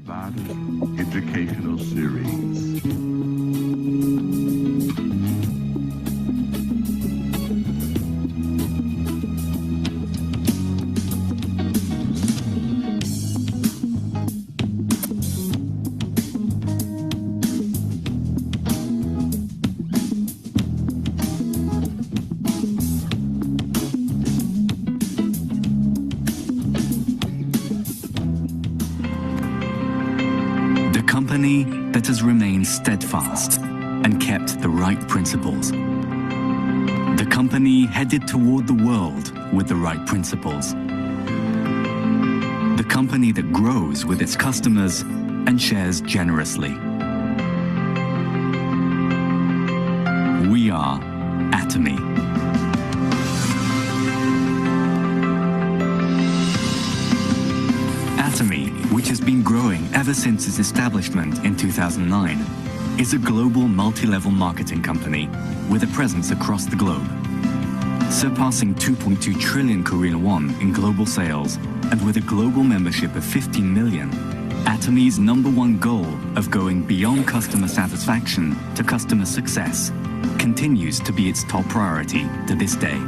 Nevada's educational series. Company that has remained steadfast and kept the right principles. The company headed toward the world with the right principles. The company that grows with its customers and shares generously. We are Atomy. Atomy, which has been growing ever since its establishment in 2009, is a global multi-level marketing company with a presence across the globe. Surpassing 2.2 trillion Korean won in global sales and with a global membership of 15 million, Atomy's #1 goal of going beyond customer satisfaction to customer success continues to be its top priority to this day.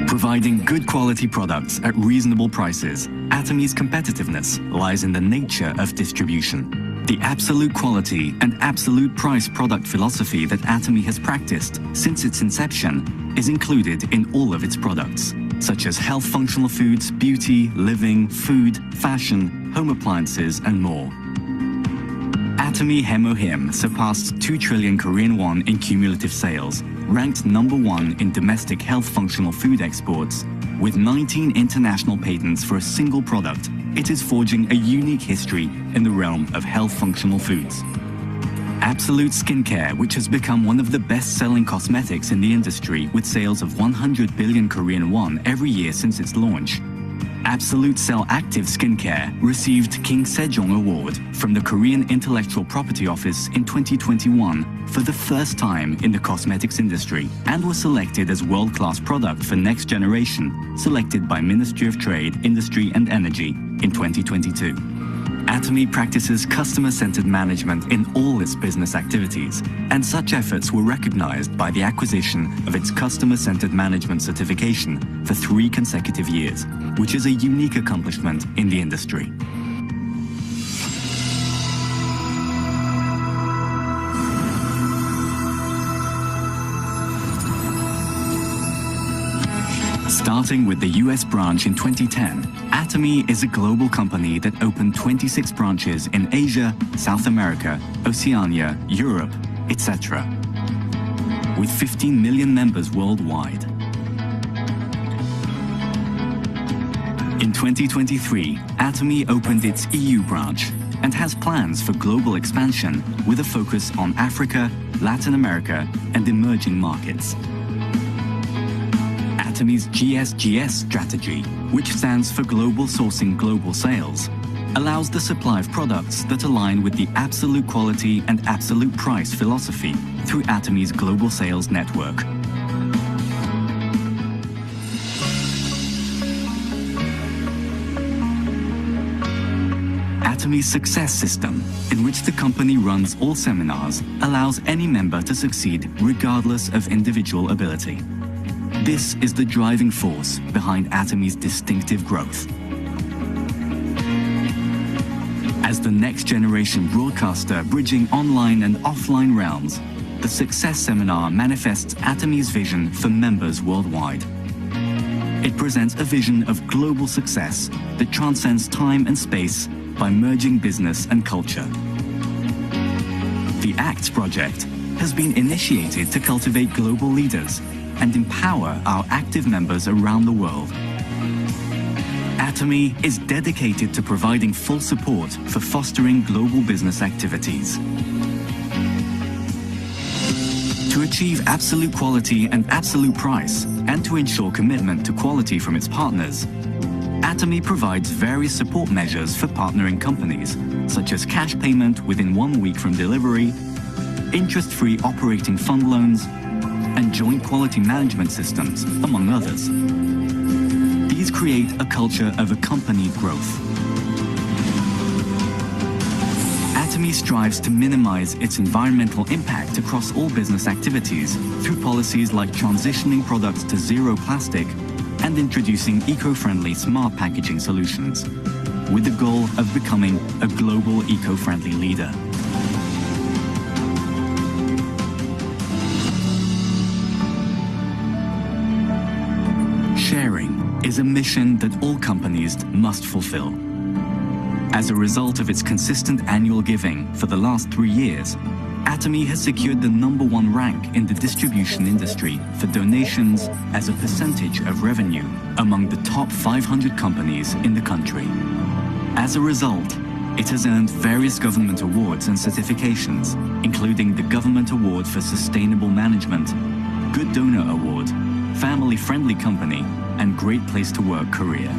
Providing good quality products at reasonable prices, Atomy's competitiveness lies in the nature of distribution. The absolute quality and absolute price product philosophy that Atomy has practiced since its inception is included in all of its products, such as health functional foods, beauty, living, food, fashion, home appliances, and more. Atomy Hemohim surpassed 2 trillion Korean won in cumulative sales, ranked #1 in domestic health functional food exports. With 19 international patents for a single product, it is forging a unique history in the realm of health functional foods. Absolute Skincare, which has become one of the best-selling cosmetics in the industry with sales of 100 billion Korean won every year since its launch. Absolute Cell Active Skincare received King Sejong Award from the Korean Intellectual Property Office in 2021 for the first time in the cosmetics industry and was selected as world-class product for next generation, selected by Ministry of Trade, Industry and Energy in 2022. Atomy practices customer-centered management in all its business activities, and such efforts were recognized by the acquisition of its customer-centered management certification for 3 consecutive years, which is a unique accomplishment in the industry. Starting with the US branch in 2010, Atomy is a global company that opened 26 branches in Asia, South America, Oceania, Europe, etc., with 15 million members worldwide. In 2023, Atomy opened its EU branch and has plans for global expansion with a focus on Africa, Latin America, and emerging markets. Atomy's GSGS strategy, which stands for Global Sourcing Global Sales, allows the supply of products that align with the absolute quality and absolute price philosophy through Atomy's global sales network. Atomy's success system, in which the company runs all seminars, allows any member to succeed regardless of individual ability. This is the driving force behind Atomy's distinctive growth. As the next generation broadcaster bridging online and offline realms, the Success Seminar manifests Atomy's vision for members worldwide. It presents a vision of global success that transcends time and space by merging business and culture. The ACT project has been initiated to cultivate global leaders and empower our active members around the world. Atomy is dedicated to providing full support for fostering global business activities. To achieve absolute quality and absolute price, and to ensure commitment to quality from its partners, Atomy provides various support measures for partnering companies, such as cash payment within 1 week from delivery, interest-free operating fund loans, and joint quality management systems, among others. These create a culture of accompanied growth. Atomy strives to minimize its environmental impact across all business activities through policies like transitioning products to zero plastic and introducing eco-friendly smart packaging solutions, with the goal of becoming a global eco-friendly leader. Sharing is a mission that all companies must fulfill. As a result of its consistent annual giving for the last 3 years, Atomy has secured the #1 rank in the distribution industry for donations as a percentage of revenue among the top 500 companies in the country. As a result, it has earned various government awards and certifications, including the Government Award for Sustainable Management, Good Donor Award, Family-Friendly Company, and Great Place to Work Korea.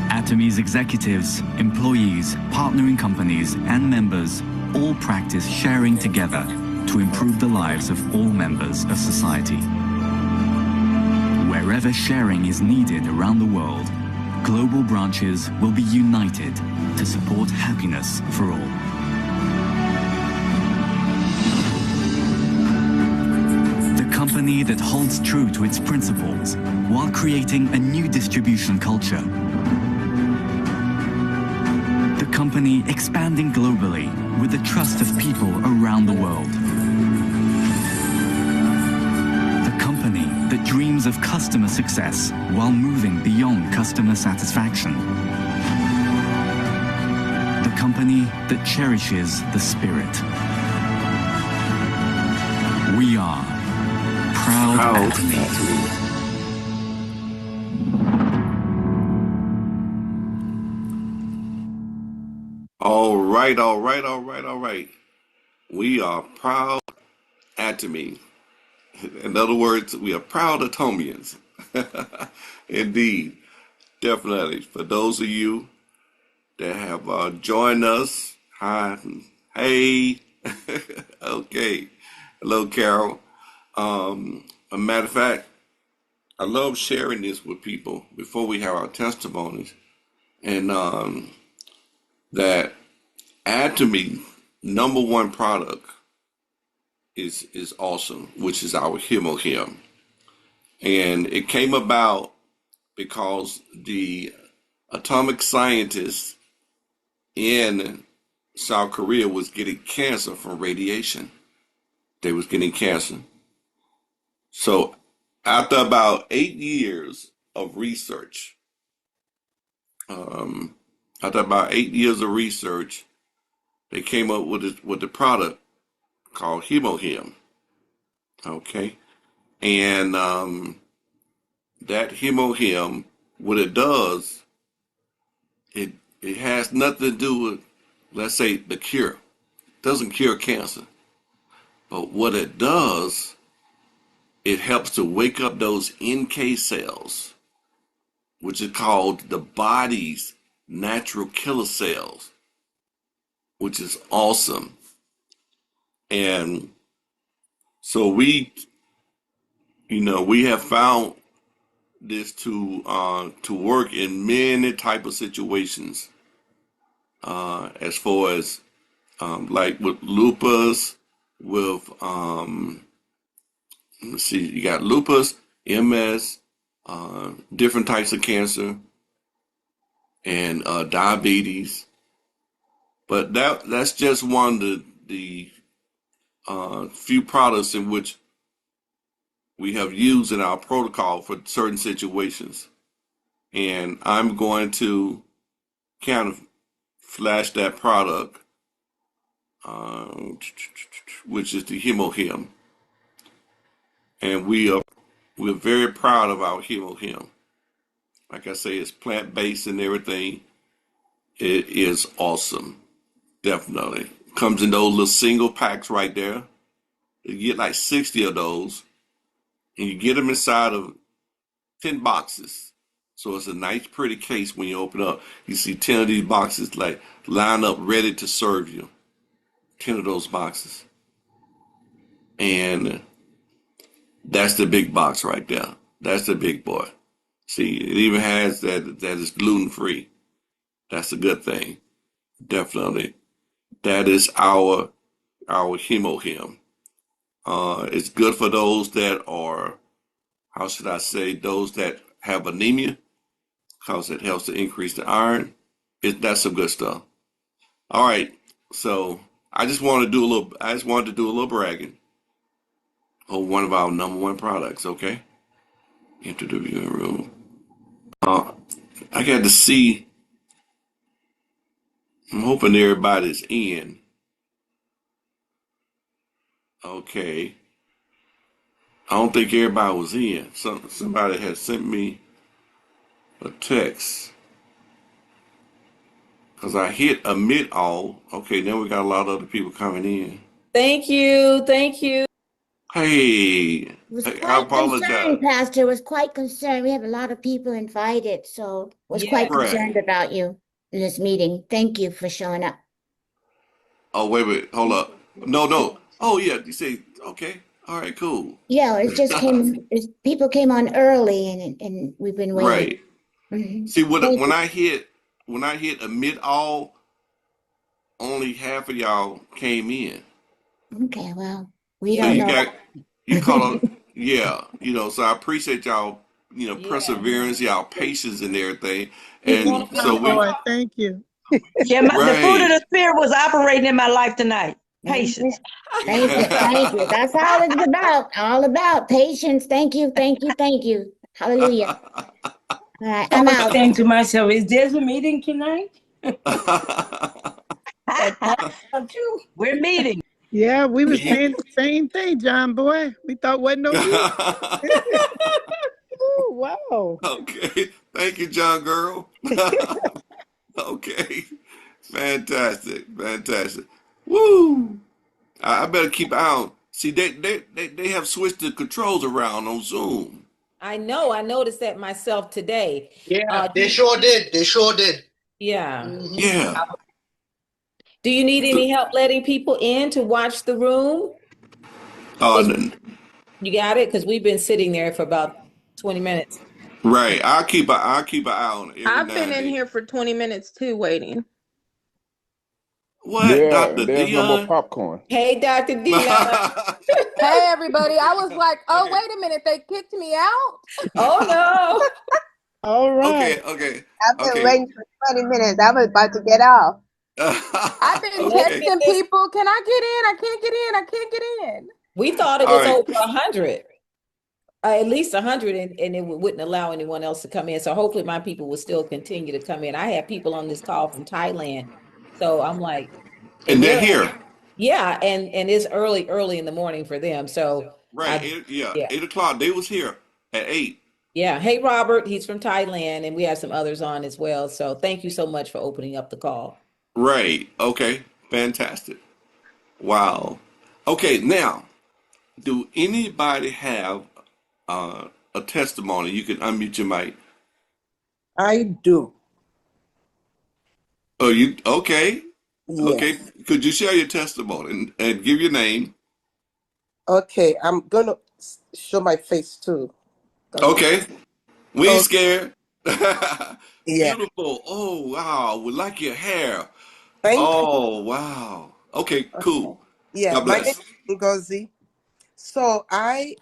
Atomy's executives, employees, partnering companies, and members all practice sharing together to improve the lives of all members of society. Wherever sharing is needed around the world, global branches will be united to support happiness for all. The company that holds true to its principles while creating a new distribution culture. The company expanding globally with the trust of people around the world. The company that dreams of customer success while moving beyond customer satisfaction. The company that cherishes the spirit. We are Proud Atomy. All right. We are Proud Atomy. In other words, we are proud Atomians. Indeed, definitely. For those of you that have joined us, hi, hey, okay. Hello, Carol. A matter of fact, I love sharing this with people before we have our testimonies, and that Atomy #1 product is awesome, which is our Him. And it came about because the atomic scientists in South Korea was getting cancer from radiation. They was getting cancer. So after about 8 years of research, they came up with the product called Him. Okay, and that Him, what it does, it has nothing to do with, let's say, the cure. It doesn't cure cancer, but what it does, it helps to wake up those NK cells, which is called the body's natural killer cells, which is awesome. And so we have found this to work in many type of situations, as far as like with lupus, with let's see, you got lupus, MS, different types of cancer, and diabetes. But that's just one of the few products in which we have used in our protocol for certain situations. And I'm going to kind of flash that product, which is the Him. And we're very proud of our Him. Like I say, it's plant-based and everything. It is awesome. Definitely. Comes in those little single packs right there. You get like 60 of those, and you get them inside of 10 boxes. So it's a nice, pretty case when you open up. You see 10 of these boxes like line up ready to serve you. 10 of those boxes. And That's the big box right there. That's the big boy. See, it even has that is gluten free. That's a good thing. Definitely. That is our hemohim. It's good for those that are, how should I say, those that have anemia, because it helps to increase the iron. That's some good stuff. All right. So I just wanted to do a little bragging on one of our number one products, okay? Enter the viewing room. Uh, I got to see, I'm hoping everybody's in. Okay. I don't think everybody was in. Somebody had sent me a text because I hit admit all. Okay, then we got a lot of other people coming in. Thank you. Thank you. Hey, Was I quite apologize. concerned, Pastor. Was quite concerned. We have a lot of people invited, so was Yeah. quite Right. concerned about you in this meeting. Thank you for showing up. Oh, wait, hold up. No. Oh, yeah, you say, okay. All right, cool. Yeah, people came on early and we've been waiting. Right. Mhm. See, Thank when I hit admit all, only half of y'all came in. you. Okay, well, we So don't you know got you caught that. up, yeah. So I appreciate y'all, Yeah. perseverance, y'all patience and everything. People want And to so come we Lord, talk. thank you. Yeah, the fruit of right. the spirit was operating in my life tonight. Mhm. Patience. Thank you, thank you. That's all it's about. All about patience. Thank you, thank you, thank you. Hallelujah. All right, I I'm was out. saying to myself, is there a meeting tonight? At time too. We're meeting. Yeah, we were You- saying the same thing, John boy. We thought wasn't no meeting. Ooh, wow. okay. Thank you, John girl. Okay. Fantastic. Fantastic. Woo. I better keep an eye on. See, they have switched the controls around on Zoom. I know. I noticed that myself today. Yeah, they Do, sure did. They sure did. yeah. Mhm. Yeah. Do you need So, any help letting people in to watch the room? uh, 'Cause you got it? Because we've been sitting there for about 20 minutes. right. I'll keep an eye on it every I've now been and in then. here for 20 minutes too, waiting. What, Yeah, Dr. and there's no more Dion? popcorn. Hey, Dr. Dion. Hey, everybody. I was like, oh, Okay. wait a minute. They kicked me out? Oh, no. All right. Okay. I've been Okay. waiting for 20 minutes. I was about to get off. I've been Oh, Okay. texting goodness. people. Can I get in? I can't get in. I can't get in. We thought it All was right. over 100. At least 100, and it wouldn't allow anyone else to come in. So hopefully my people will still continue to come in. I have people on this call from Thailand. So I'm like, and And they're they're, here. yeah, and it's early in the morning for them. So Right. I, Yeah. yeah, 8 o'clock. They was here at 8. yeah. Hey, Robert, he's from Thailand, and we have some others on as well. So thank you so much for opening up the call. Right. Okay. Fantastic. Wow. Okay. Now, do anybody have uh, a testimony? You can unmute your mic. I do. Oh, you okay? Okay. Yes. Could you share your testimony and give your name? Okay, I'm gonna show my face too. Okay. Okay. We ain't Oh, scared. yeah. Beautiful. Oh, wow. We like your hair. Thank you. Oh, wow. Okay, Okay. cool. Yeah, God my name bless. is Ngozi. So I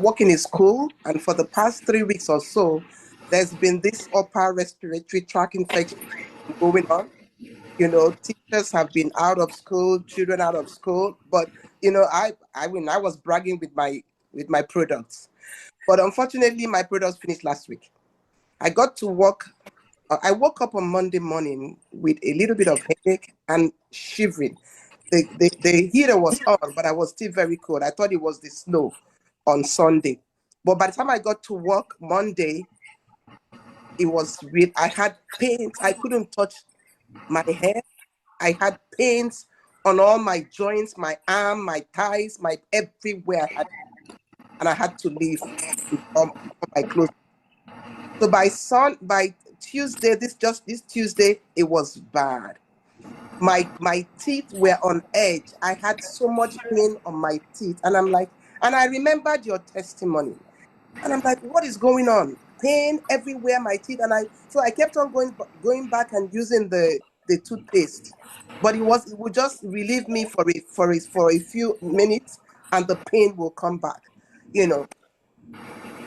work in a school, and for the past 3 weeks or so, there's been this upper respiratory tract infection going on. Teachers have been out of school, children out of school, but I was bragging with my products. But unfortunately, my products finished last week. I got to work. I woke up on Monday morning with a little bit of headache and shivering. The heater was on, but I was still very cold. I thought it was the snow on Sunday. But by the time I got to work Monday, it was real. I had pains. I couldn't touch my hair. I had pains on all my joints, my arm, my thighs, my everywhere. And I had to leave all my clothes. So by Tuesday, this Tuesday, it was bad. My teeth were on edge. I had so much pain on my teeth, and I'm like, And I remembered your testimony. And I'm like, what is going on? Pain everywhere, my teeth. So I kept on going back and using the toothpaste. But it would just relieve me for a few minutes, and the pain will come back, you know.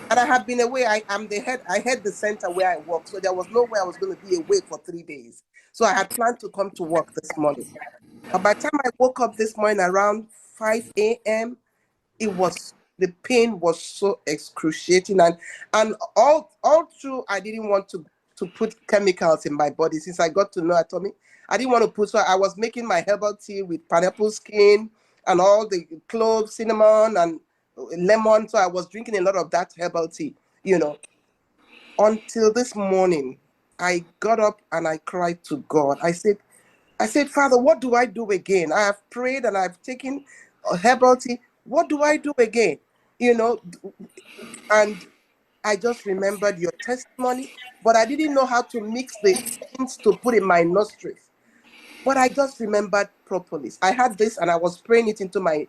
And I have been away. I had the center where I work. So there was no way I was going to be away for 3 days. So I had planned to come to work this morning. But by the time I woke up this morning around 5 a.m., the pain was so excruciating, and all through I didn't want to put chemicals in my body. Since I got to know Atomy, I didn't want to put, so I was making my herbal tea with pineapple skin and all the cloves, cinnamon, and lemon. So I was drinking a lot of that herbal tea, you know, until this morning. I got up and I cried to God. I said, Father, what do I do again? I have prayed and I've taken herbal tea. What do I do again? You know, and I just remembered your testimony, but I didn't know how to mix the things to put in my nostrils. But I just remembered propolis. I had this and I was spraying it into my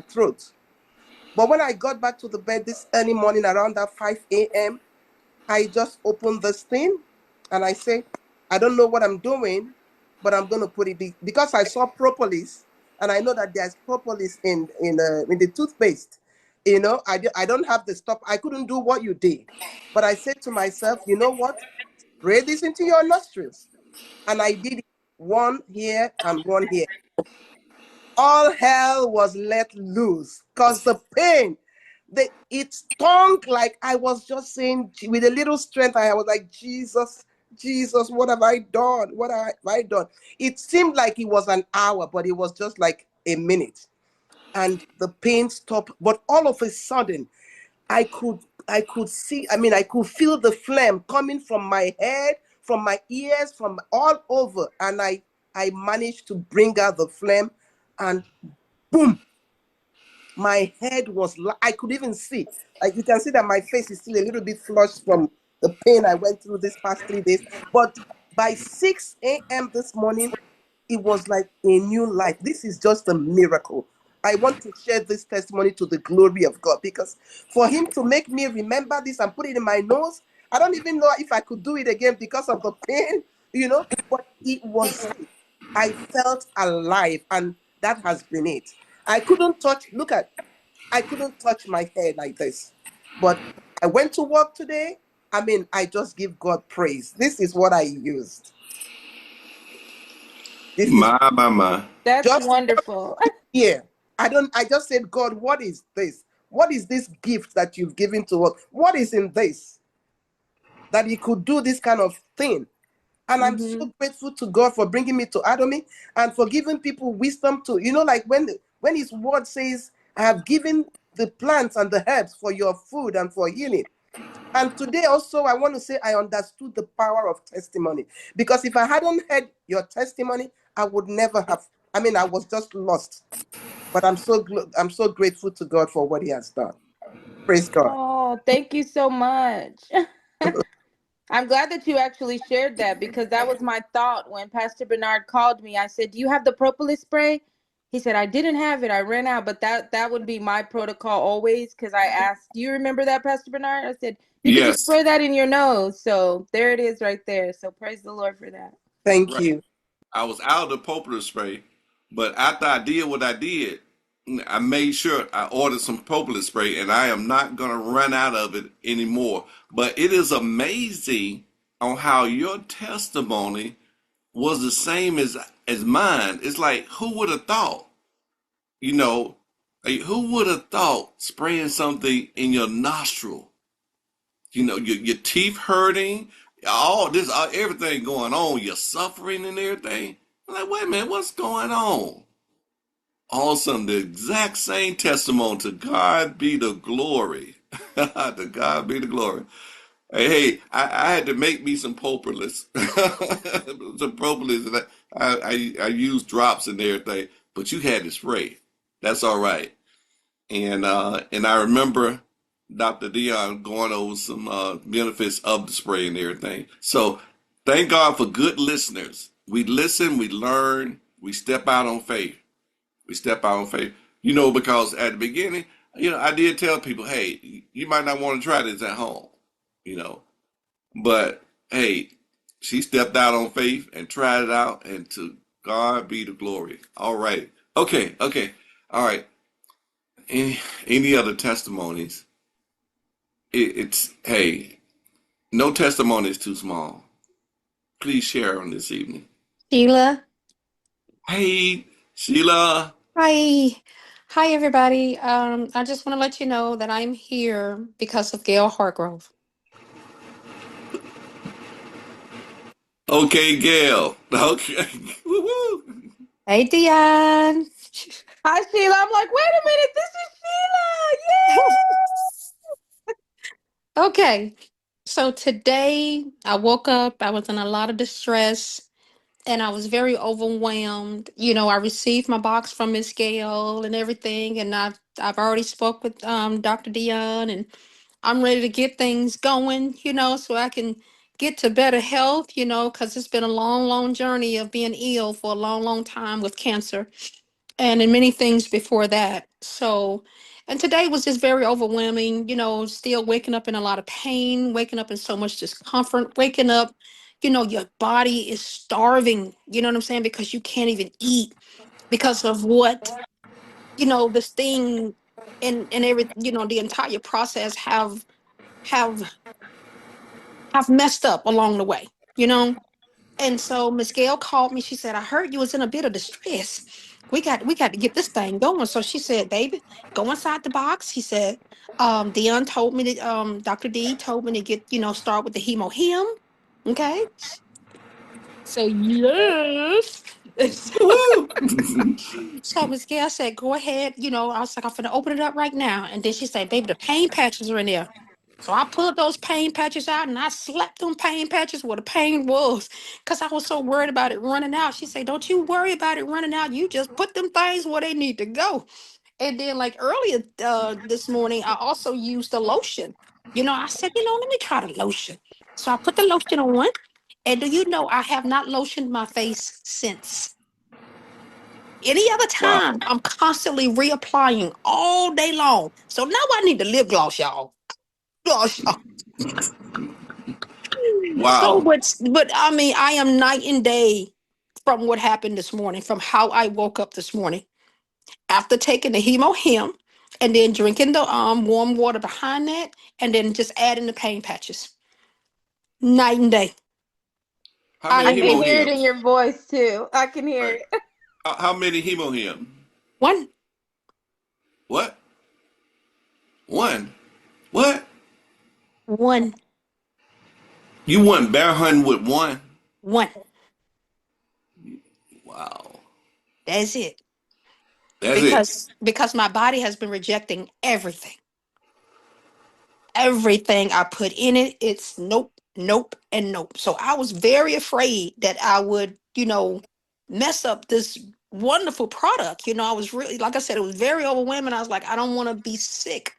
throat. But when I got back to the bed this early morning around that 5 a.m., I just opened this thing and I say, I don't know what I'm doing, but I'm going to put it because I saw propolis and I know that there's propolis in the toothpaste. You know, I don't have the stuff. I couldn't do what you did. But I said to myself, you know what? Spray this into your nostrils. And I did it, one here and one here. All hell was let loose because the pain, it stung like I was just saying with a little strength. I was like, Jesus, Jesus, what have I done? What have I done? It seemed like it was an hour, but it was just like a minute. And the pain stopped. But all of a sudden, I could see, I could feel the flame coming from my head, from my ears, from all over. And I managed to bring out the flame, and boom, my head was, I could even see, like you can see that my face is still a little bit flushed from the pain I went through this past 3 days. But by 6 a.m. this morning, it was like a new life. This is just a miracle. I want to share this testimony to the glory of God, because for him to make me remember this and put it in my nose, I don't even know if I could do it again because of the pain, but it was, I felt alive, and that has been it. I couldn't touch, I couldn't touch my hair like this, but I went to work today. I just give God praise. This is what I used. This is My. That's just wonderful. here. I just said, God, what is this? What is this gift that you've given to us? What is in this that he could do this kind of thing? And I'm Hmm. so grateful to God for bringing me to Adomi and for giving people wisdom to, like when his word says, I have given the plants and the herbs for your food and for healing. And today also, I want to say I understood the power of testimony, because if I hadn't heard your testimony, I would never have. I was just lost. But I'm so grateful to God for what he has done. Praise God. Oh, thank you so much. I'm glad that you actually shared that, because that was my thought when Pastor Bernard called me. I said, "Do you have the propolis spray?" He said, "I didn't have it. I ran out." But that would be my protocol always, because I asked, "Do you remember that, Pastor Bernard?" I said, "You could just Yes. spray that in your nose." So there it is right there. So praise the Lord for that. Thank Right. you. I was out of the popular spray, but after I did what I did, I made sure I ordered some popular spray, and I am not going to run out of it anymore. But it is amazing on how your testimony was the same as mine. It's like, who would have thought? You know, like, who would have thought spraying something in your nostril? Your teeth hurting, all this, everything going on, you're suffering and everything. I'm like, wait a minute, what's going on? All of a sudden, the exact same testimony. To God be the glory. To God be the glory. Hey, I had to make me some propolis, some propolis, and I used drops and everything. But you had to spray. That's all right. And I remember Dr. Dion going over some benefits of the spray and everything. So thank God for good listeners. We listen, we learn, we step out on faith. We step out on faith. Because at the beginning, I did tell people, hey, you might not want to try this at home, you know, but hey, she stepped out on faith and tried it out, and to God be the glory. All right. Okay. Okay. All right. Any other testimonies? It's, hey, no testimony is too small. Please share on this evening. Sheila. Hey, Sheila. Hi. Hi, everybody. I just want to let you know that I'm here because of Gail Hargrove. Okay, Gail. Okay. Woo-hoo. Hey, Dion. Hi, Sheila. I'm like, wait a minute, this is Sheila. Okay. So today I woke up, I was in a lot of distress and I was very overwhelmed. I received my box from Miss Gail and everything, and I've already spoke with Dr. Dion, and I'm ready to get things going, so I can get to better health, because it's been a long, long journey of being ill for a long, long time with cancer and in many things before that. So, and today was just very overwhelming, still waking up in a lot of pain, waking up in so much discomfort, waking up, your body is starving, you know what I'm saying? Because you can't even eat because of what, this thing and every, the entire process have have messed up along the way, you know? And so Miss Gail called me. She said, I heard you was in a bit of distress. We got to get this thing going. So she said, baby, go inside the box. He said, Dion told me that Dr. D told me to get, start with the hemo him. Okay. So yes. Woo-hoo. So Miss Gail said, go ahead. I was like, I'm gonna open it up right now. And then she said, baby, the pain patches are in there. So I pulled those pain patches out and I slapped them pain patches where the pain was because I was so worried about it running out. She said, don't you worry about it running out. You just put them things where they need to go. And then like earlier this morning, I also used the lotion. I said, let me try the lotion. So I put the lotion on. And do you know I have not lotioned my face since? Any other Wow. time, I'm constantly reapplying all day long. So now I need the lip gloss, y'all. Gosh, so, Wow. but I mean, I am night and day from what happened this morning, from how I woke up this morning after taking the hemo him and then drinking the warm water behind that, and then just adding the pain patches. Night and day. How I many I am can hemo able. hear it in hymns? your voice too. I can hear Right. it. How many hemo hymns? One, What? One. What? one, You went bear hunting with one? one. Wow. That's it. That's it. Because my body has been rejecting everything I put in it. It's nope, nope, and nope. So I was very afraid that I would, mess up this wonderful product. I was really, like I said, it was very overwhelming. I was like, I don't want to be sick.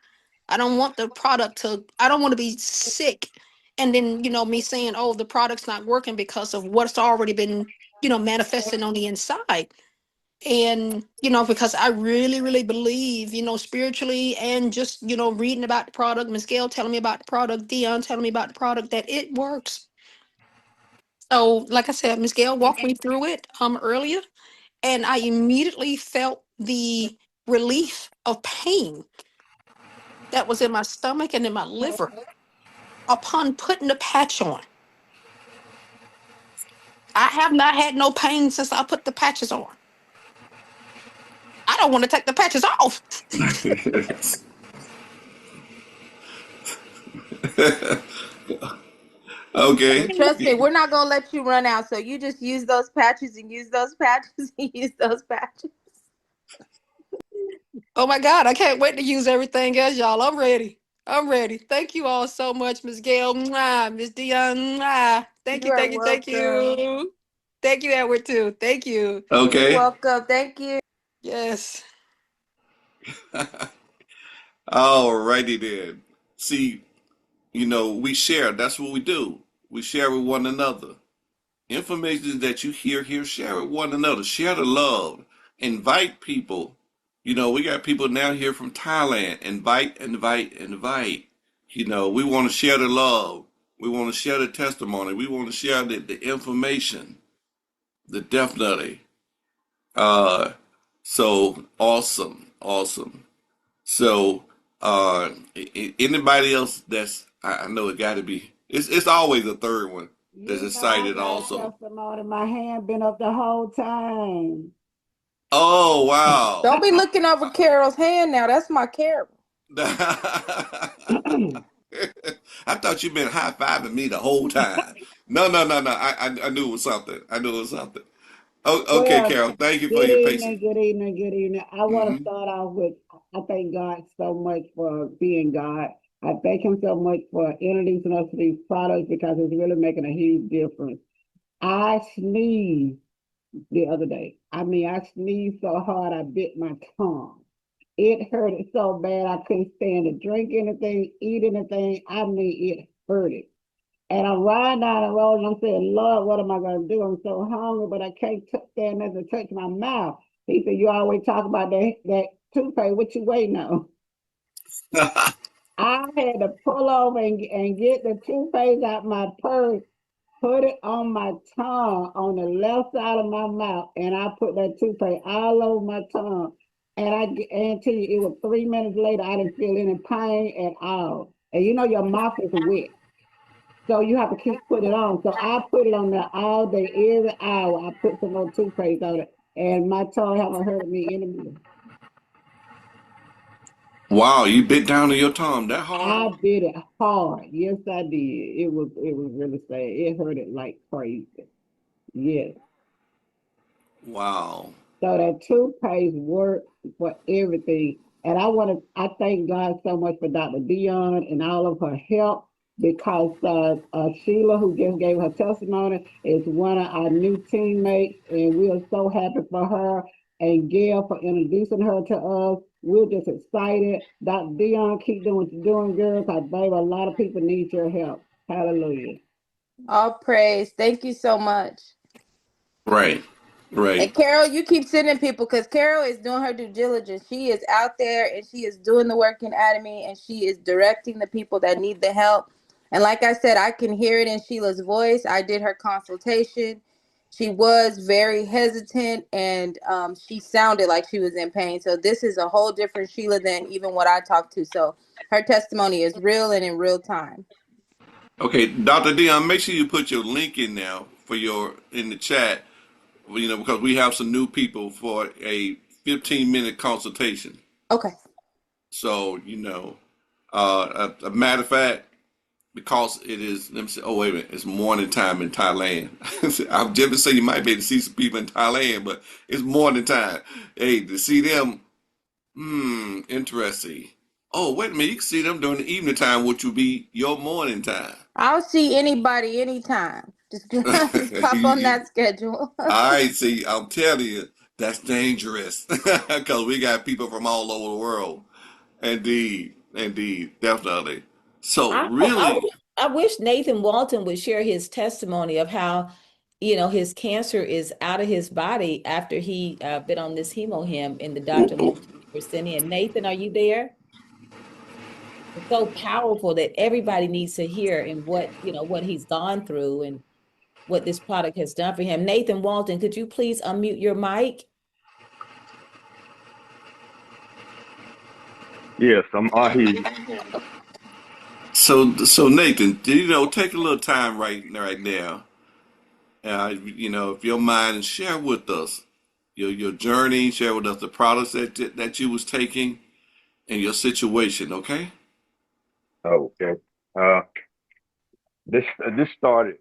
I don't want the product to, I don't want to be sick. And then, me saying, oh, the product's not working because of what's already been, manifesting on the inside. And because I really really believe, spiritually, and just reading about the product, Miss Gail telling me about the product, Dion telling me about the product, that it works. So like I said, Miss Gail walked me through it earlier, and I immediately felt the relief of pain that was in my stomach and in my liver upon putting the patch on. I have not had no pain since I put the patches on. I don't want to take the patches off. Okay. Trust me, we're not gonna let you run out. So you just use those patches and use those patches and use those patches. Oh my God, I can't wait to use everything else, y'all. I'm ready. I'm ready. Thank you all so much, Miss Gail. Mwah, Miss Dion. Mwah. Thank You you, are thank you, thank welcome. you. Thank you, Edward, too. Thank you. You're Okay. welcome. Thank you. Yes. All righty then. See, we share. That's what we do. We share with one another. Information that you hear here, share with one another. Share the love. Invite people You know, we got people now here from Thailand. Invite, invite, invite. You know, we want to share the love. We want to share the testimony. We want to share the information. The definitely. Uh, so awesome, awesome. So, anybody else that's I know it got to be. It's always a third one that's You know, I excited got also. testimony. My hand been up the whole time. Oh wow. Don't be looking over Carol's hand now. That's my Carol. I thought you been high fiving me the whole time. No, no, no, no. I knew it was something. I knew it was something. Oh, okay, Well, Carol. Thank you for good your patience. evening, good evening, good evening. I want to Hmm. start off with I thank God so much for being God. I thank Him so much for introducing us to these products because it's really making a huge difference. I sneezed the other day. I mean, I sneezed so hard I bit my tongue. It hurted so bad I couldn't stand to drink anything, eat anything. I mean, it hurted. And I'm riding down the road and I'm saying, Lord, what am I going to do? I'm so hungry, but I can't stand there to touch my mouth. He said, you always talk about that toothpaste. What you waiting on? I had to pull over and get the toothpaste out my purse, put it on my tongue on the left side of my mouth, and I put that toothpaste all over my tongue. And I guarantee you, it was 3 minutes later, I didn't feel any pain at all. And you know, your mouth is wet. So you have to keep putting it on. So I put it on there all day, every hour. I put some more toothpaste on it, and my tongue haven't hurt me anymore. Wow, you bit down on your tongue that hard? I did it hard. Yes, I did. It was really sad. It hurted like crazy. Yes. Wow. So that toothpaste worked for everything. And I thank God so much for Dr. Dion and all of her help because Sheila, who just gave her testimony, is one of our new teammates, and we are so happy for her. And Gail for introducing her to us. We're just excited. Dr. Dion, keep doing what you're doing, girl, because baby, a lot of people need your help. Hallelujah. All praise. Thank you so much. Right. And Right. Carol, you keep sending people because Carol is doing her due diligence. She is out there and she is doing the work in Atomy and she is directing the people that need the help. And like I said, I can hear it in Sheila's voice. I did her consultation. She was very hesitant and she sounded like she was in pain. So this is a whole different Sheila than even what I talked to. So her testimony is real and in real time. Okay, Dr. Dion, make sure you put your link in now for your in the chat. You know, because we have some new people for a 15-minute consultation. Okay. So, you know, a matter of fact, because it is, let me say, oh, wait a minute, it's morning time in Thailand. I'm just to say you might be able to see some people in Thailand, but it's morning time. Hey, to see them, interesting. Oh, wait a minute, you can see them during the evening time, which will be your morning time. I'll see anybody anytime. Just, just pop on that schedule. I see, I'm telling you, that's dangerous because we got people from all over the world. Indeed, indeed, definitely. So I, I, really, I wish Nathan Walton would share his testimony of how, his cancer is out of his body after he been on this hemohim and the doctor were sent in. Nathan, are you there? It's so powerful that everybody needs to hear and what he's gone through and what this product has done for him. Nathan Walton, could you please unmute your mic? Yes, I hear you. so Nathan, take a little time right now. If you don't mind, and share with us your journey, share with us the products that you was taking and your situation. Okay. Okay. Uh, this started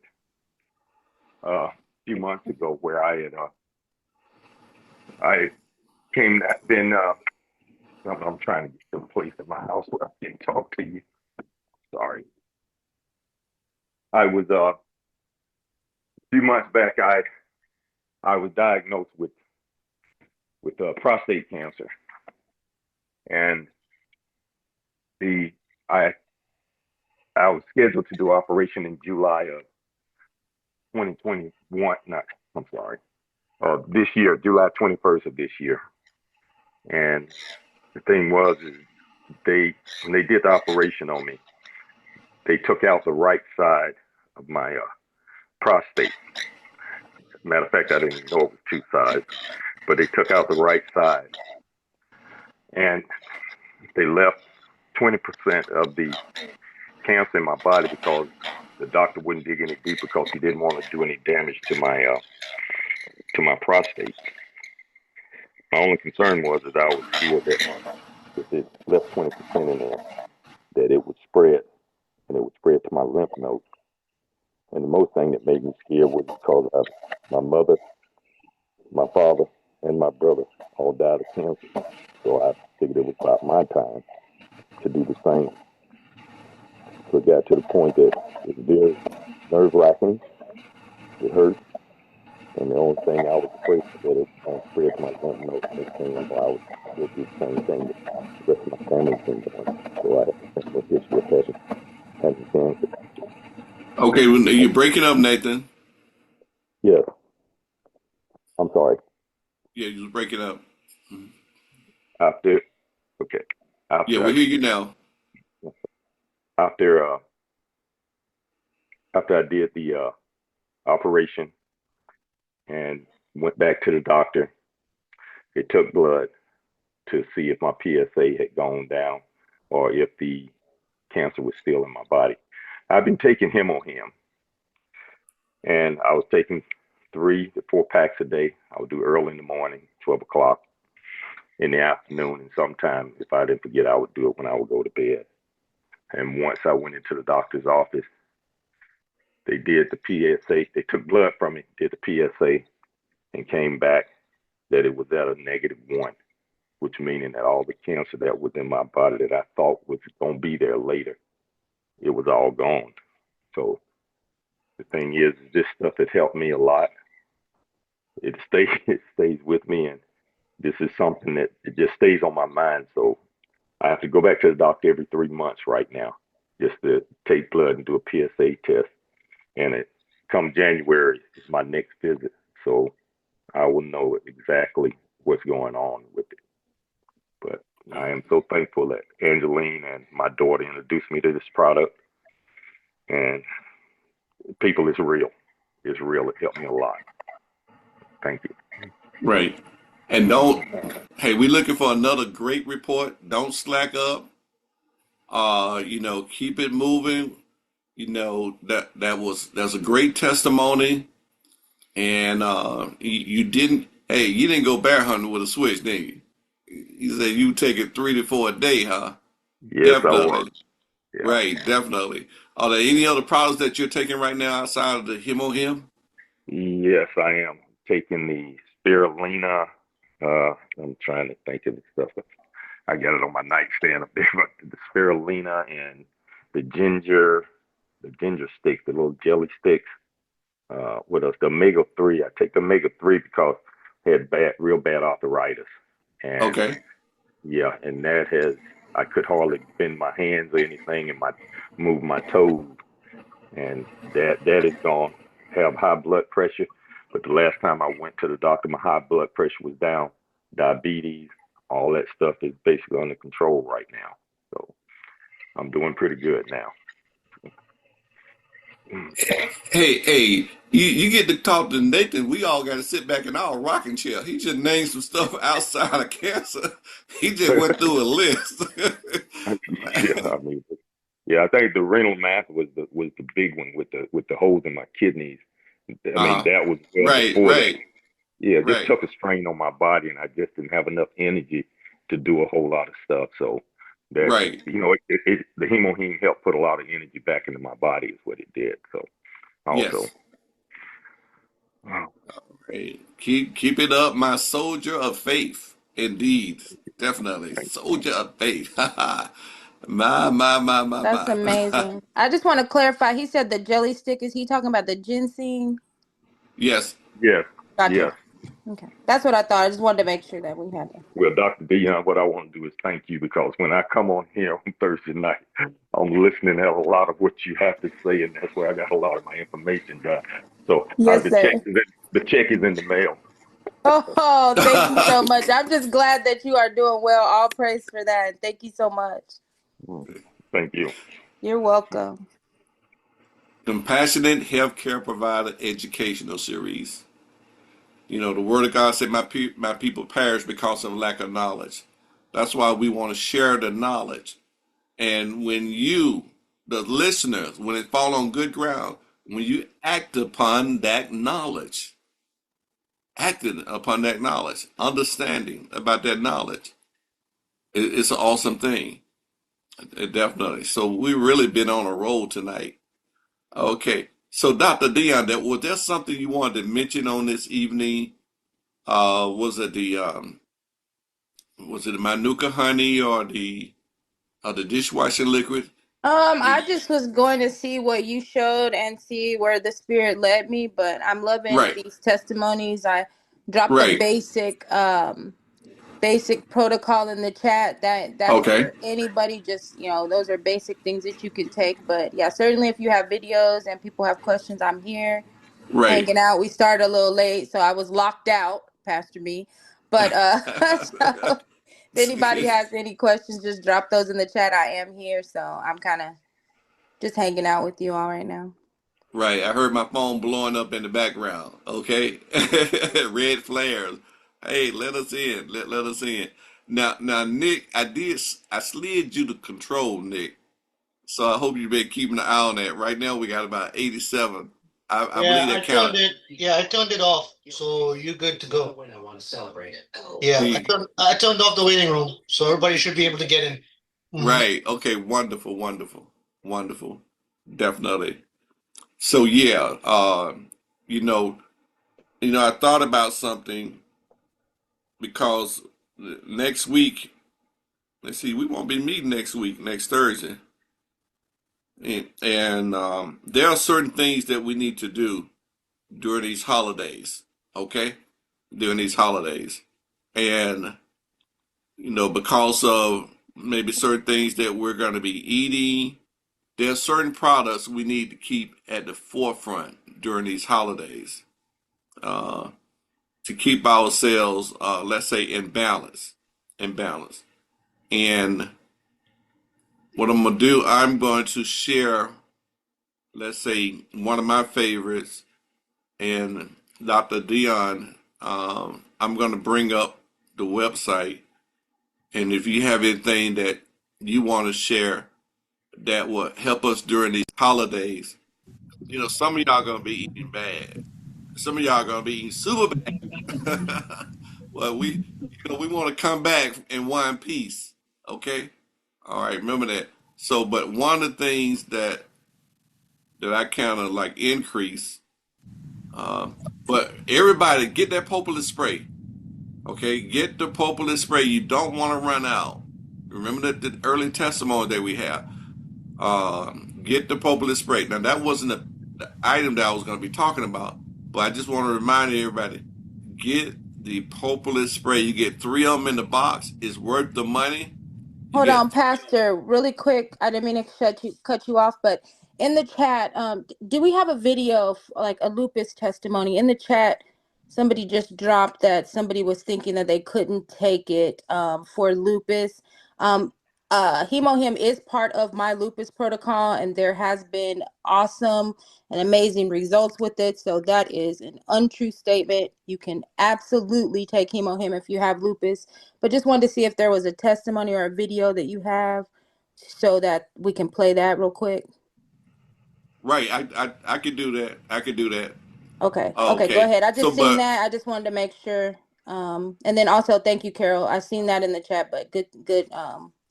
a few months ago where I came been I'm trying to get to a place in my house where I can talk to you. Sorry. I was a few months back. I was diagnosed with prostate cancer, and the I I was scheduled to do operation in July of 2021. Not, I'm sorry. This year, July 21st of this year. And the thing was, is when they did the operation on me, they took out the right side of my prostate. Matter of fact, I didn't even know it was two sides, but they took out the right side, and they left 20% of the cancer in my body because the doctor wouldn't dig any deep because he didn't want to do any damage to my prostate. My only concern was that I was scared that if it left 20% in there, that it would spread and it would spread to my lymph nodes. And the most thing that made me scared was because my mother, my father, and my brother all died of cancer. So I figured it was about my time to do the same. So it got to the point that it's very nerve wracking. It hurts. And the only thing I was afraid of that it was going to spread to my lymph nodes. Next thing I know, I would go through the same thing that the rest of my family's been doing. So I have a family history of having cancer. Okay, well, you're breaking up, Nathan. Yes. I'm sorry. Yeah, you're breaking up. After, okay. Yeah, After we hear you now. after uh, after I did the operation and went back to the doctor, they took blood to see if my PSA had gone down or if the cancer was still in my body. I've been taking Hemohim, and I was taking 3 to 4 packs a day. I would do early in the morning, 12 o'clock, in the afternoon, and sometime if I didn't forget, I would do it when I would go to bed. And once I went into the doctor's office, they did the PSA. They took blood from me, did the PSA, and came back that it was at a -1, which meaning that all the cancer that was in my body that I thought was going to be there later, it was all gone. So the thing is, this stuff has helped me a lot. It stays with me, and this is something that it just stays on my mind. So I have to go back to the doctor every 3 months right now, just to take blood and do a PSA test. And it come January is my next visit, so I will know exactly what's going on with it. But I am so thankful that Angeline and my daughter introduced me to this product. And people, it's real. It's real. It helped me a lot. Thank you. Right. And hey, we're looking for another great report. Don't slack up. Keep it moving. That's a great testimony. And you didn't go bear hunting with a switch, did you? You said you take it 3 to 4 a day, huh? Yes, I was. Definitely. Yeah. Right, definitely. Are there any other products that you're taking right now outside of the Hemohim? Yes, I am taking the spirulina. I'm trying to think of the stuff. I got it on my nightstand up there, but the spirulina and the ginger sticks, the little jelly sticks. What else? The omega-3. I take the omega-3 because I had real bad arthritis, and Okay. yeah, and I could hardly bend my hands or anything, and move my toes, and that is gone. Have high blood pressure, but the last time I went to the doctor, my high blood pressure was down. Diabetes, all that stuff is basically under control right now. So I'm doing pretty good now. Hey, you get to talk to Nathan. We all got to sit back in our rocking chair. He just named some stuff outside of cancer. He just went through a list. Yeah, I mean, yeah, I think the renal mass was the big one with the holes in my kidneys. I mean, uh, that was well right, before that. right, Yeah, it just right, took a strain on my body, and I just didn't have enough energy to do a whole lot of stuff. So that right. the hemoheme helped put a lot of energy back into my body is what it did. So also, Yes. Right. Keep it up, my soldier of faith. Indeed. Definitely. Soldier of faith. That's My. amazing. I just want to clarify. He said the jelly stick. Is he talking about the ginseng? Yes. yes, Gotcha. yes. Okay. That's what I thought. I just wanted to make sure that we had it. Well, Dr. Dion, what I want to do is thank you because when I come on here on Thursday night, I'm listening to a lot of what you have to say, and that's where I got a lot of my information done. So Yes, the sir. check is in the mail. Oh, thank you so much. I'm just glad that you are doing well. All praise for that. Thank you so much. Thank you. You're welcome. Compassionate Healthcare Provider Educational Series. You know, the Word of God said, my people perish because of lack of knowledge. That's why we want to share the knowledge. And when you, the listeners, when it fall on good ground, when you act upon that knowledge, understanding about that knowledge, it's an awesome thing. Definitely. So we really been on a roll tonight. Okay. So Dr. Dion, was there something you wanted to mention on this evening? Was it the Manuka honey or the dishwashing liquid? I just was going to see what you showed and see where the spirit led me, but I'm loving Right. these testimonies. I dropped the Right. basic protocol in the chat. That's Okay. for anybody. Just, those are basic things that you can take. But yeah, certainly if you have videos and people have questions, I'm here Right. hanging out. We started a little late, so I was locked out, Pastor B. But so if anybody has any questions, just drop those in the chat. I am here, so I'm kind of just hanging out with you all right now. Right. I heard my phone blowing up in the background. Okay. Red flares. Hey, let us in. Let us in. Now, Nick, I slid you to control, Nick. So I hope you've been keeping an eye on that. Right now, we got about 87. I Yeah, believe I that turned counted. it. Yeah, I turned it off, so you're good to go. Yeah, See, I turned off the waiting room, so everybody should be able to get in. Mhm. right. Okay. Wonderful. Wonderful. Wonderful. Definitely. So yeah. You know. I thought about something because next week. Let's see. We won't be meeting next week. Next Thursday. And there are certain things that we need to do during these holidays. Okay. During these holidays. And because of maybe certain things that we're going to be eating, there are certain products we need to keep at the forefront during these holidays uh, to keep ourselves, let's say, in balance. In balance. And what I'm going to do, I'm going to share, let's say, one of my favorites, and Dr. Dion, I'm going to bring up the website. And if you have anything that you want to share that will help us during these holidays, some of y'all gonna be eating bad. Some of y'all gonna be eating super bad. Well, we want to come back in one piece. Okay. All right. Remember that. So, but one of the things that I kind of like increase, uh, but everybody get that popular spray. Okay, get the popular spray. You don't want to run out. Remember the early testimony that we have. Get the popular spray. Now that wasn't the item that I was going to be talking about, but I just want to remind everybody: get the popular spray. You get 3 of them in the box. It's worth the money. You Hold on, get Pastor, really quick. I didn't mean to cut you off, but in the chat, do we have a video of like a lupus testimony? In the chat, somebody just dropped that somebody was thinking that they couldn't take it for lupus. Um, Hemohim is part of my lupus protocol, and there has been awesome and amazing results with it. So that is an untrue statement. You can absolutely take Hemohim if you have lupus, but just wanted to see if there was a testimony or a video that you have so that we can play that real quick. right. I could do that. I could do that. Okay. Okay, go Okay. ahead. I So, just seen but that. I just wanted to make sure. And then also thank you, Carol. I seen that in the chat, but good.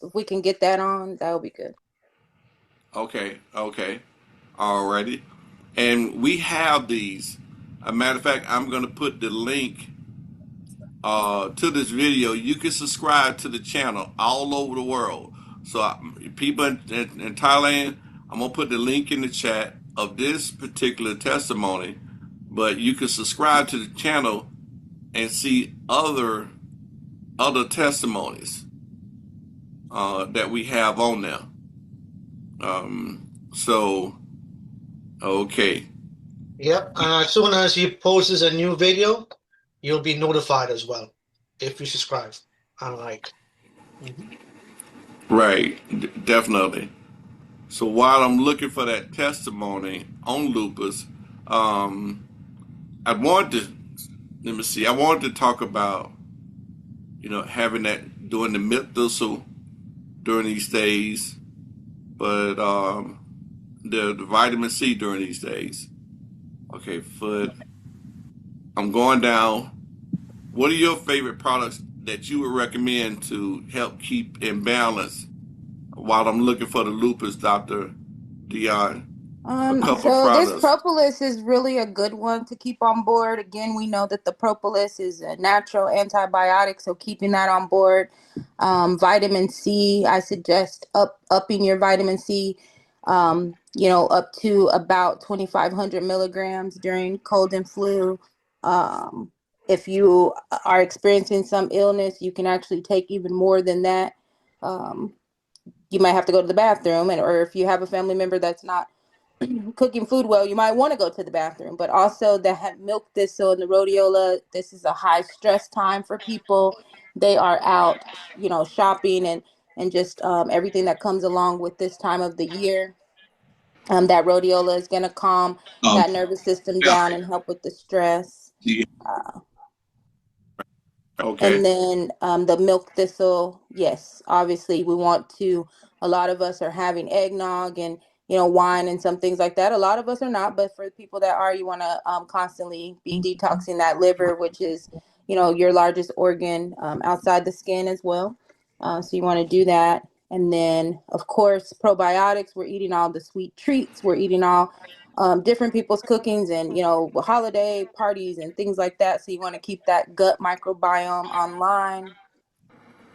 If we can get that on, that would be good. okay. Okay. Alrighty. And we have these. A matter of fact, I'm going to put the link to this video. You can subscribe to the channel all over the world. So people in Thailand, I'm gonna put the link in the chat of this particular testimony, but you can subscribe to the channel and see other testimonies that we have on there. So okay. Yep. As soon as he posts a new video, you'll be notified as well if you subscribe and like. Right, definitely. So while I'm looking for that testimony on lupus, I wanted to, let me see, I wanted to talk about, having that, doing the milk thistle during these days, but the vitamin C during these days. Okay, foot. I'm going down. What are your favorite products that you would recommend to help keep in balance while I'm looking for the lupus, Dr. Dion? A couple So this products. propolis is really a good one to keep on board. Again, we know that the propolis is a natural antibiotic, so keeping that on board. Vitamin C, I suggest upping your vitamin C, up to about 2,500 milligrams during cold and flu. If you are experiencing some illness, you can actually take even more than that. You might have to go to the bathroom, or if you have a family member that's not cooking food well, you might want to go to the bathroom. But also the milk thistle and the rhodiola, this is a high stress time for people. They are out, shopping and just everything that comes along with this time of the year. That rhodiola is going to calm that nervous system down and help with the stress. Okay. And then the milk thistle, yes, obviously we want to, a lot of us are having eggnog and, wine and some things like that. A lot of us are not, but for the people that are, you want to constantly be detoxing that liver, which is, your largest organ outside the skin as well. So you want to do that. And then, of course, probiotics, we're eating all the sweet treats. We're eating all different people's cookings and, holiday parties and things like that. So you want to keep that gut microbiome online.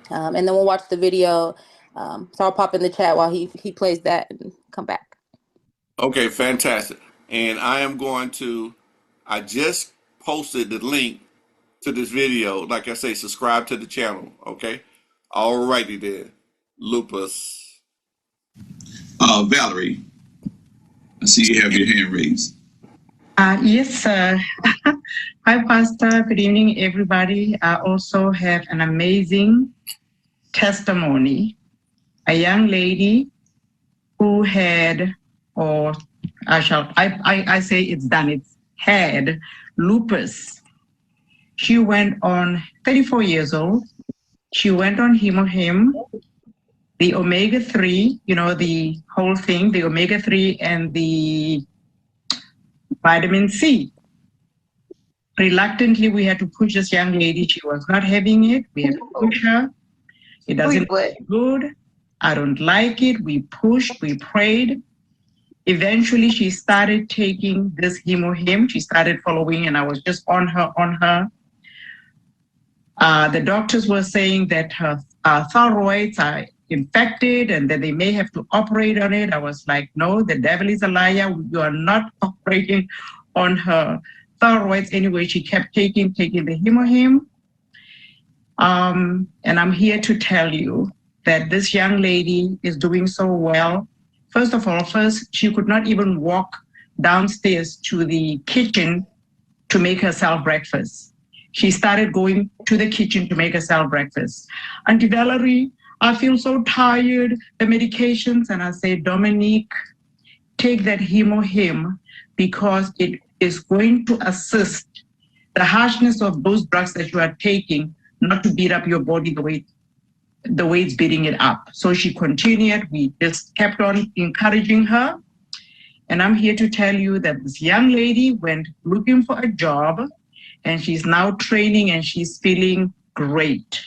And then we'll watch the video. So I'll pop in the chat while he plays that and come back. Okay, fantastic. And I just posted the link to this video. Like I say, subscribe to the channel. Okay. All righty then. Lupus. Valerie, I see you have your hand raised. Yes, sir. Hi, Pastor. Good evening, everybody. I also have an amazing testimony. A young lady who had, or I say it's done, it's had lupus. She went on 34 years old. She went on Hemohim, the omega-3, the whole thing, the omega-3 and the vitamin C. Reluctantly, we had to push this young lady. She was not having it. We had to push her. It doesn't look good. I don't like it. We pushed, we prayed. Eventually, she started taking this Hemohim. She started following, and I was just on her. The doctors were saying that her thyroids are infected and that they may have to operate on it. I was like, no, the devil is a liar. You are not operating on her thyroids. Anyway, she kept taking the Hemohim. And I'm here to tell you that this young lady is doing so well. First of all, she could not even walk downstairs to the kitchen to make herself breakfast. She started going to the kitchen to make herself breakfast. Auntie Valerie, I feel so tired, the medications. And I say, Dominique, take that Hemohim because it is going to assist the harshness of those drugs that you are taking not to beat up your body the way it's beating it up. So she continued. We just kept on encouraging her. And I'm here to tell you that this young lady went looking for a job and she's now training and she's feeling great.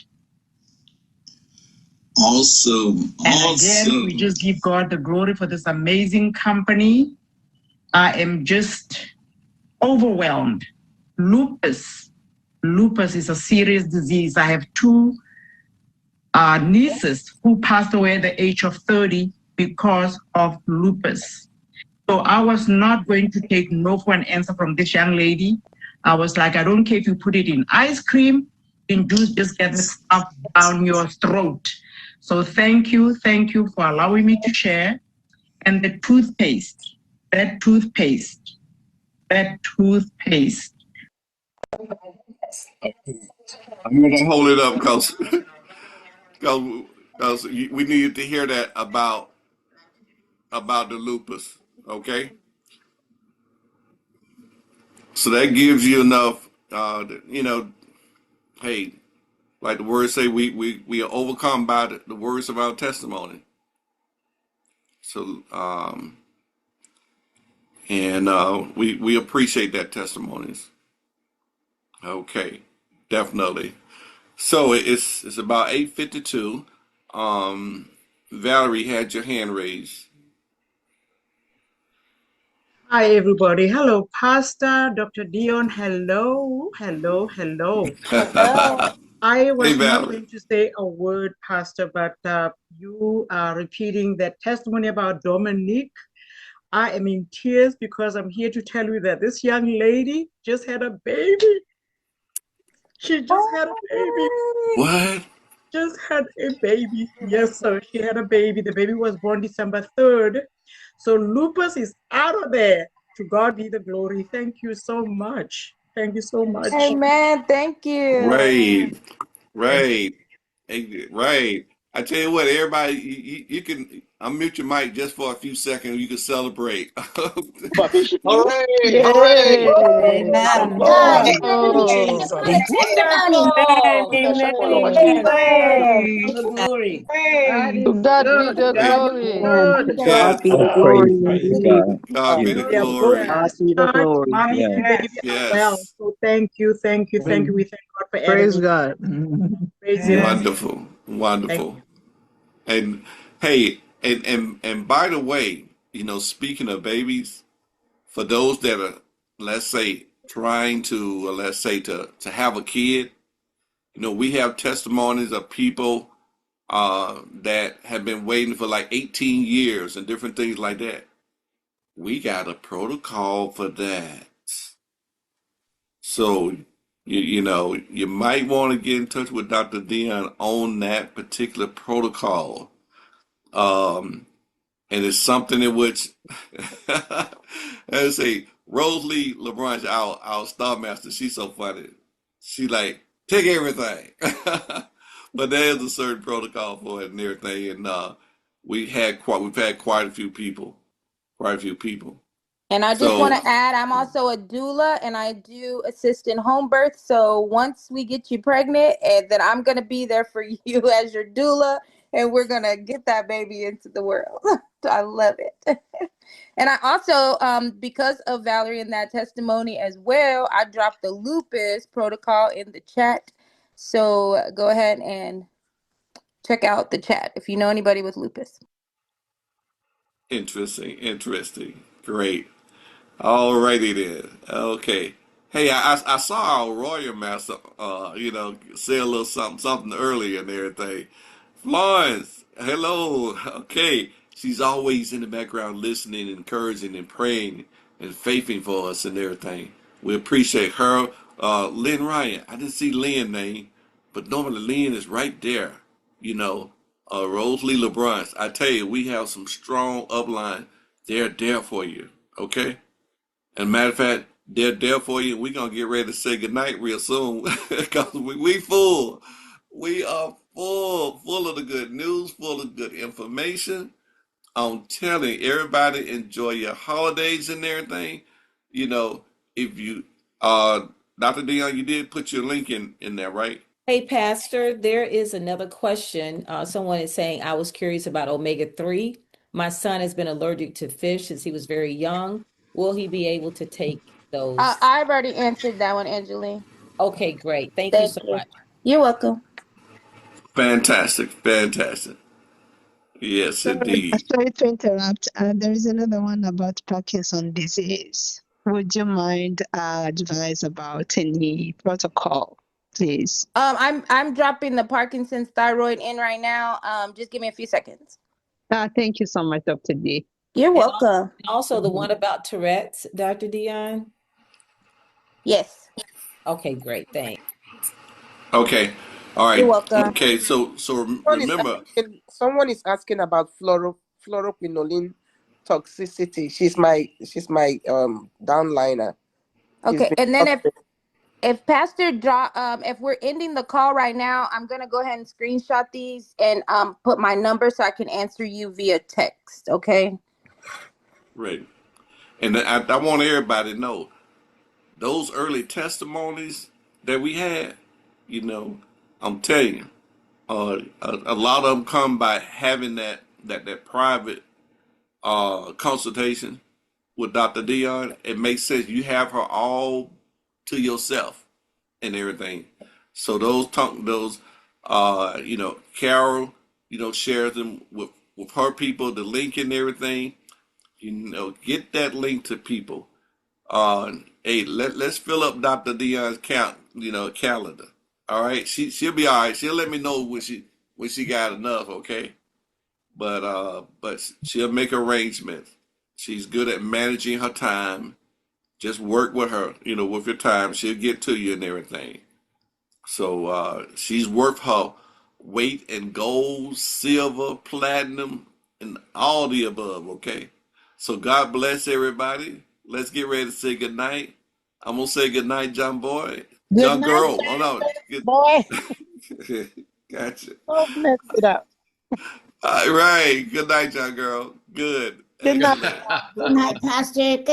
Awesome. And again, we just give God the glory for this amazing company. I am just overwhelmed. Lupus is a serious disease. I have two nieces who passed away at the age of 30 because of lupus. So I was not going to take no for an answer from this young lady. I was like, I don't care if you put it in ice cream, in juice, just get the stuff down your throat. So thank you for allowing me to share. And the toothpaste, that toothpaste. I'm going to hold it up because we needed to hear that about the lupus. Okay, so that gives you enough. Hey, like the words say, we are overcome by the words of our testimony. So we appreciate that testimonies. Okay, definitely. So it's about 8:52. Valerie had your hand raised. Hi, everybody. Hello, Pastor Dr. Dion. Hello, hello, hello. Hello. I Hey, was not Valerie. going to say a word, Pastor, but you are repeating that testimony about Dominique. I am in tears because I'm here to tell you that this young lady just had a baby. She just had a baby. What? Just had a baby. Yes, sir. She had a baby. The baby was born December 3rd. So lupus is out of there. To God be the glory. Thank you so much. Thank you so much. Amen. Thank you. Right. Right. I tell you what, everybody, you can unmute your mic just for a few seconds. You can celebrate. Hooray! Hooray! Yay. Amen. God, Glory. hallelujah. Praise What the a testimony. Amen. Glory. God To is God be good. the God is glory. good. Yes. Be the Praise, glory praise indeed. God. God be the They are both glory. God be the charged. glory. Mommy Yeah. and baby are well. Yes. So thank you, thank you, thank you. We thank God for Praise everything. God. Praise Him. Wonderful. Thank Wonderful. And hey, and by the way, speaking of babies, for those that are, let's say, trying to, let's say, to have a kid, we have testimonies of people that have been waiting for like 18 years and different things like that. We got a protocol for that. So, you might want to get in touch with Dr. Dion on that particular protocol. Um, and it's something in which, let's say, Rosalie LeBron, our star master, she's so funny. She like, take everything. But there is a certain protocol for it and everything. And we've had quite a few people. Quite a few people. And I just want So, to add, I'm also a doula and I do assist in home birth. So once we get you pregnant, and then I'm going to be there for you as your doula, and we're going to get that baby into the world. I love it. And I also, because of Valerie and that testimony as well, I dropped the lupus protocol in the chat. So go ahead and check out the chat if you know anybody with lupus. interesting. Great. Alrighty then. Okay. Hey, I saw our royal master, say a little something earlier and everything. Florence, hello. Okay. She's always in the background listening, encouraging, and praying and faithing for us and everything. We appreciate her. Lynn Ryan, I didn't see Lynn's name, but normally Lynn is right there. You know, Rosalie LeBron. I tell you, we have some strong upline. They're there for you. Okay? And matter of fact, they're there for you. We're gonna get ready to say goodnight real soon because we full. We are full of the good news, full of good information. I'm telling everybody, enjoy your holidays and everything. You know, if you Dr. Dion, you did put your link in there, right? Hey, Pastor, there is another question. Someone is saying, I was curious about omega-3. My son has been allergic to fish since he was very young. Will he be able to take those? I've already answered that one, Angeline. Okay, great. Thank you Thank so you. much. You're welcome. Fantastic. Yes, indeed. Sorry to interrupt. There is another one about Parkinson disease. Would you mind advice about any protocol, please? I'm dropping the Parkinson's thyroid in right now. Just give me a few seconds. Thank you so much, Dr. D. You're And welcome. also the one about Tourette's, Dr. Dion. Yes, Okay, great. Thanks. Okay. All you're right. welcome. Okay. So remember, Someone is asking about fluoroquinoline toxicity. She's my downliner. She's Okay, been and then suffering. If Pastor draw, if we're ending the call right now, I'm gonna go ahead and screenshot these and put my number so I can answer you via text. Okay. Right. And I want everybody to know those early testimonies that we had, you know, I'm telling you, a lot of them come by having that private consultation with Dr. Dion. It makes sense. You have her all to yourself and everything. So you know, Carol, you know, shares them with her people, the link and everything. You know, get that link to people. Hey, let's fill up Dr. Dion's calendar. All right, she'll be all right. She'll let me know when she got enough. Okay, but she'll make arrangements. She's good at managing her time. Just work with her, you know, with your time. She'll get to you and everything. So she's worth her weight in gold, silver, platinum, and all the above. Okay. So God bless everybody. Let's get ready to say good night. I'm gonna say good night, John Boy. Good John night, Girl. Oh no. boy. Gotcha. Oh, mess it up. All right. Good night, John Girl. Good. Good night. Excellent. Good night, Pastor. Good